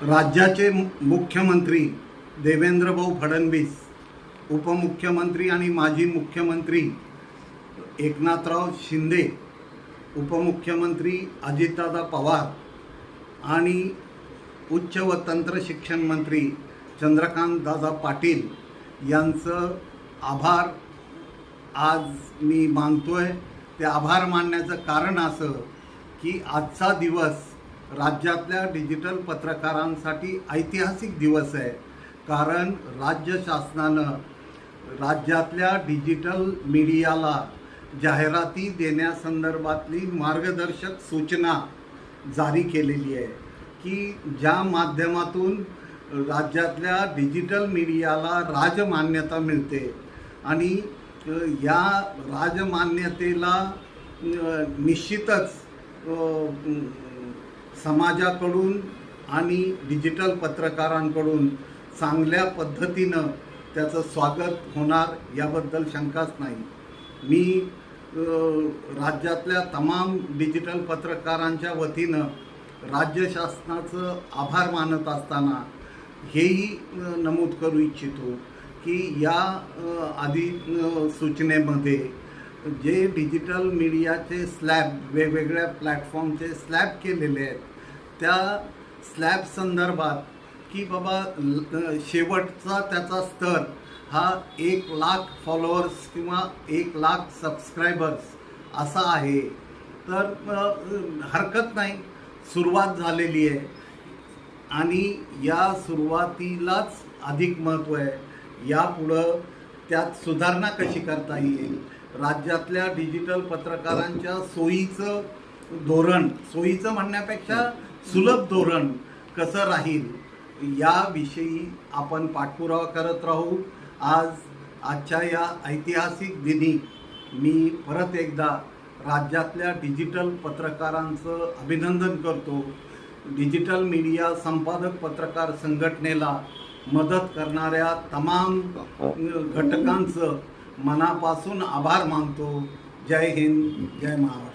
राज्याचे मुख्यमंत्री देवेंद्रभाऊ फडणवीस, उपमुख्यमंत्री आणि माजी मुख्यमंत्री एकनाथराव शिंदे, उपमुख्यमंत्री अजितदादा पवार आणि उच्च व तंत्र शिक्षण मंत्री चंद्रकांतदादा पाटील यांचं आभार आज मी मानतोय। ते आभार मानण्याचं कारण असं की आजचा दिवस राज्यातल्या डिजिटल पत्रकारांसाठी ऐतिहासिक दिवस आहे। कारण राज्य शासनानं राज्यातल्या डिजिटल मीडियाला जाहिराती देण्यासंदर्भातली मार्गदर्शक सूचना जारी केलेली आहे की ज्या माध्यमातून राज्यातल्या डिजिटल मीडियाला राजमान्यता मिळते आणि या राजमान्यतेला निश्चितच समाजाकडून आणि डिजिटल पत्रकारांकडून चांगल्या पद्धतीनं त्याचं स्वागत होणार याबद्दल शंकाच नाही। मी राज्यातल्या तमाम डिजिटल पत्रकारांच्या वतीनं राज्य शासनाचं आभार मानत असताना हेही नमूद करू इच्छितो की या आधी सूचनेमध्ये जे डिजिटल मीडियाचे स्लॅब वेगवेगळ्या प्लॅटफॉर्मचे स्लॅब केलेले आहेत त्या स्लॅब संदर्भात की बाबा शेवटचा त्याचा स्तर हा 1,00,000 फॉलोअर्स किंवा 1,00,000 सबस्क्रायबर्स असा आहे। तर हरकत नाही, सुरुवात झालेली आहे आणि या सुरुवातीलाच अधिक महत्त्व आहे। यापुढं त्यात सुधारणा कशी करता येईल, राज्यातल्या डिजिटल पत्रकारांच्या सोयीचं धोरण, सोयीचं म्हणण्यापेक्षा सुलभ धोरण कसं राहील याविषयी आपण पाठपुरावा करत राहू। आजच्या या ऐतिहासिक दिनी मी परत एकदा राज्यातल्या डिजिटल पत्रकारांचं अभिनंदन करतो। डिजिटल मीडिया संपादक पत्रकार संघटनेला मदत करणाऱ्या तमाम घटकांचं मनापासून आभार मानतो। जय हिंद, जय महाराष्ट्र।